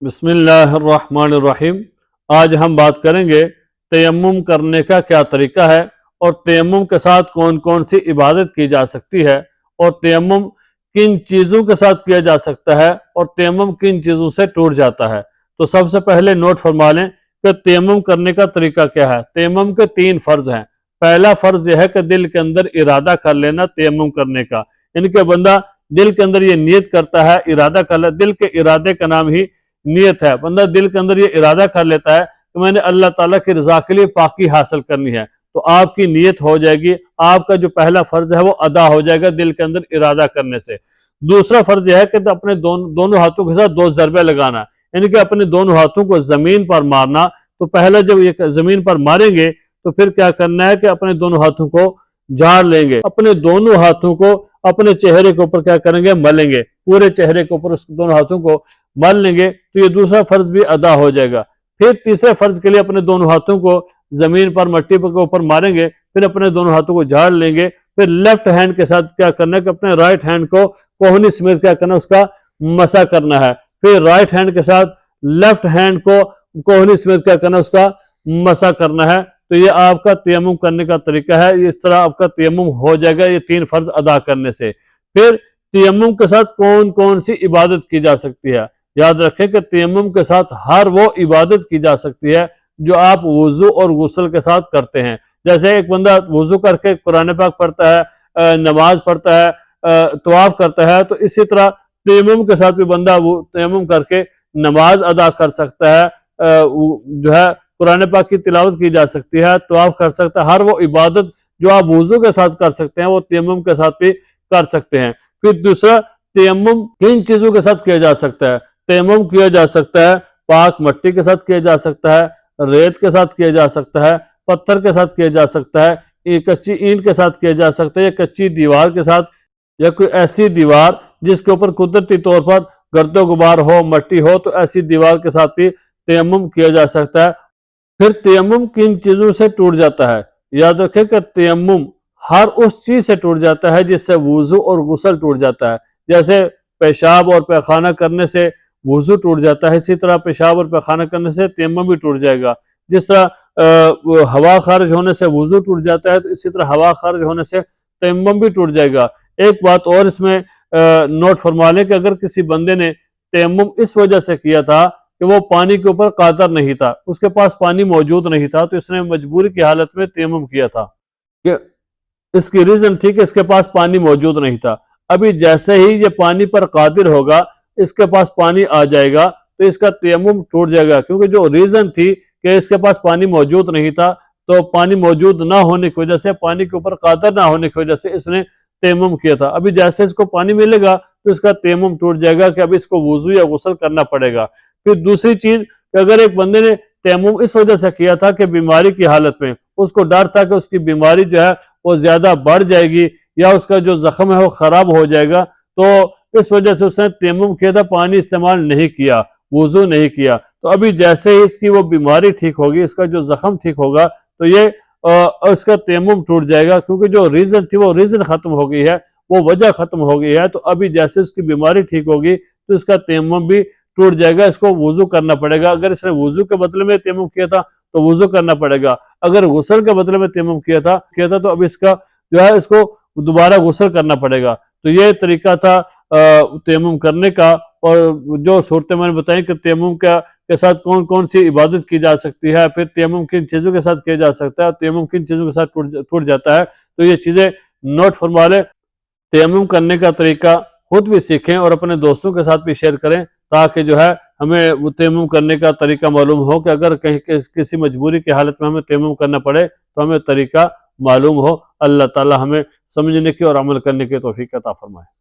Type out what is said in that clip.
بسم اللہ الرحمن الرحیم۔ آج ہم بات کریں گے تیمم کرنے کا کیا طریقہ ہے اور تیمم کے ساتھ کون کون سی عبادت کی جا سکتی ہے اور تیمم کن چیزوں کے ساتھ کیا جا سکتا ہے اور تیمم کن چیزوں سے ٹوٹ جاتا ہے۔ تو سب سے پہلے نوٹ فرما لیں کہ تیمم کرنے کا طریقہ کیا ہے۔ تیمم کے 3 فرض ہیں۔ پہلا فرض یہ ہے کہ دل کے اندر ارادہ کر لینا تیمم کرنے کا، یعنی کہ بندہ دل کے اندر یہ نیت کرتا ہے، ارادہ کر لے، دل کے ارادے کا نام ہی نیت ہے۔ بندہ دل کے اندر یہ ارادہ کر لیتا ہے کہ میں نے اللہ تعالیٰ کی رضا کے لیے پاکی حاصل کرنی ہے، تو آپ کی نیت ہو جائے گی، آپ کا جو پہلا فرض ہے وہ ادا ہو جائے گا دل کے اندر ارادہ کرنے سے۔ دوسرا فرض یہ ہے کہ اپنے دونوں ہاتھوں کے ساتھ 2 ضربے لگانا، یعنی کہ اپنے دونوں ہاتھوں کو زمین پر مارنا۔ تو پہلا جب یہ زمین پر ماریں گے تو پھر کیا کرنا ہے کہ اپنے دونوں ہاتھوں کو جھاڑ لیں گے، اپنے دونوں ہاتھوں کو اپنے چہرے کے اوپر کیا کریں گے، ملیں گے، پورے چہرے کے اوپر اس دونوں ہاتھوں کو مل لیں گے، تو یہ دوسرا فرض بھی ادا ہو جائے گا۔ پھر تیسرے فرض کے لیے اپنے دونوں ہاتھوں کو زمین پر مٹی کے اوپر ماریں گے، پھر اپنے دونوں ہاتھوں کو جھاڑ لیں گے، پھر لیفٹ ہینڈ کے ساتھ کیا کرنا ہے کہ اپنے رائٹ ہینڈ کو کوہنی سمیت کیا کرنا ہے، اس کا مسح کرنا ہے، پھر رائٹ ہینڈ کے ساتھ لیفٹ ہینڈ کو کوہنی سمیت کیا کرنا ہے، اس کا مسح کرنا ہے۔ تو یہ آپ کا تیمم کرنے کا طریقہ ہے، اس طرح آپ کا تیمم ہو جائے گا یہ 3 فرض ادا کرنے سے۔ پھر تیمم کے ساتھ کون کون سی عبادت کی جا سکتی ہے۔ یاد رکھیں کہ تیمم کے ساتھ ہر وہ عبادت کی جا سکتی ہے جو آپ وضو اور غسل کے ساتھ کرتے ہیں۔ جیسے ایک بندہ وضو کر کے قرآن پاک پڑھتا ہے، نماز پڑھتا ہے، طواف کرتا ہے، تو اسی طرح تیمم کے ساتھ بھی بندہ وہ تیمم کر کے نماز ادا کر سکتا ہے، جو ہے قرآن پاک کی تلاوت کی جا سکتی ہے، طواف کر سکتا ہے۔ ہر وہ عبادت جو آپ وضو کے ساتھ کر سکتے ہیں وہ تیمم کے ساتھ بھی کر سکتے ہیں۔ پھر دوسرا، تیمم کن چیزوں کے ساتھ کیا جا سکتا ہے۔ تیمم کیا جا سکتا ہے پاک مٹی کے ساتھ کیا جا سکتا ہے، ریت کے ساتھ کیا جا سکتا ہے، پتھر کے ساتھ کیا جا سکتا ہے، کچی اینٹ کے ساتھ کیا جا سکتا ہے، یا کچی دیوار کے ساتھ، یا کوئی ایسی دیوار جس کے اوپر قدرتی طور پر گرد و غبار ہو، مٹی ہو، تو ایسی دیوار کے ساتھ بھی تیمم کیا جا سکتا ہے۔ پھر تیمم کن چیزوں سے ٹوٹ جاتا ہے۔ یاد رکھیں کہ تیمم ہر اس چیز سے ٹوٹ جاتا ہے جس سے وضو اور غسل ٹوٹ جاتا ہے۔ جیسے پیشاب اور پیخانہ کرنے سے وضو ٹوٹ جاتا ہے، اسی طرح پیشاب اور پیخانہ کرنے سے تیمم بھی ٹوٹ جائے گا۔ جس طرح ہوا خارج ہونے سے وضو ٹوٹ جاتا ہے، تو اسی طرح ہوا خارج ہونے سے تیمم بھی ٹوٹ جائے گا۔ ایک بات اور اس میں نوٹ فرما لیں کہ اگر کسی بندے نے تیمم اس وجہ سے کیا تھا کہ وہ پانی کے اوپر قادر نہیں تھا، اس کے پاس پانی موجود نہیں تھا، تو اس نے مجبوری کی حالت میں تیمم کیا تھا، کہ اس کی ریزن تھی کہ اس کے پاس پانی موجود نہیں تھا۔ ابھی جیسے ہی یہ پانی پر قادر ہوگا، اس کے پاس پانی آ جائے گا، تو اس کا تیمم ٹوٹ جائے گا، کیونکہ جو ریزن تھی کہ اس کے پاس پانی موجود نہیں تھا، تو پانی موجود نہ ہونے کی وجہ سے، پانی کے اوپر قادر نہ ہونے کی وجہ سے اس نے تیمم کیا تھا۔ ابھی جیسے اس کو پانی ملے گا تو اس کا تیمم ٹوٹ جائے گا کہ اب اس کو وضو یا غسل کرنا پڑے گا۔ پھر دوسری چیز کہ اگر ایک بندے نے تیمم اس وجہ سے کیا تھا کہ بیماری کی حالت میں اس کو ڈر تھا کہ اس کی بیماری جو ہے وہ زیادہ بڑھ جائے گی، یا اس کا جو زخم ہے وہ خراب ہو جائے گا، تو اس وجہ سے اس نے تیمم کیا تھا، پانی استعمال نہیں کیا، وضو نہیں کیا۔ تو ابھی جیسے ہی اس کی وہ بیماری ٹھیک ہوگی، اس کا جو زخم ٹھیک ہوگا، تو یہ اس کا تیمم ٹوٹ جائے گا، کیونکہ جو ریزن تھی وہ ریزن ختم ہو گئی ہے، وہ وجہ ختم ہو گئی ہے۔ تو ابھی جیسے اس کی بیماری ٹھیک ہوگی تو اس کا تیمم بھی ٹوٹ جائے گا، اس کو وضو کرنا پڑے گا۔ اگر اس نے وضو کے بدلے میں تیمم کیا تھا تو وضو کرنا پڑے گا، اگر غسل کے بدلے میں تیمم کیا تھا تو اب اس کا جو ہے اس کو دوبارہ غسل کرنا پڑے گا۔ تو یہ طریقہ تھا تیمم کرنے کا، اور جو صورتیں میں نے بتائیں کہ تیمم کے ساتھ کون کون سی عبادت کی جا سکتی ہے، پھر تیمم کن چیزوں کے ساتھ کیا جا سکتا ہے، تیمم کن چیزوں کے ساتھ ٹوٹ جاتا ہے، تو یہ چیزیں نوٹ فرما لیں۔ تیمم کرنے کا طریقہ خود بھی سیکھیں اور اپنے دوستوں کے ساتھ بھی شیئر کریں، تاکہ جو ہے ہمیں وہ تیمم کرنے کا طریقہ معلوم ہو، کہ اگر کہیں کسی مجبوری کی حالت میں ہمیں تیمم کرنا پڑے تو ہمیں طریقہ معلوم ہو۔ اللہ تعالی ہمیں سمجھنے کی اور عمل کرنے کی توفیق عطا فرمائے۔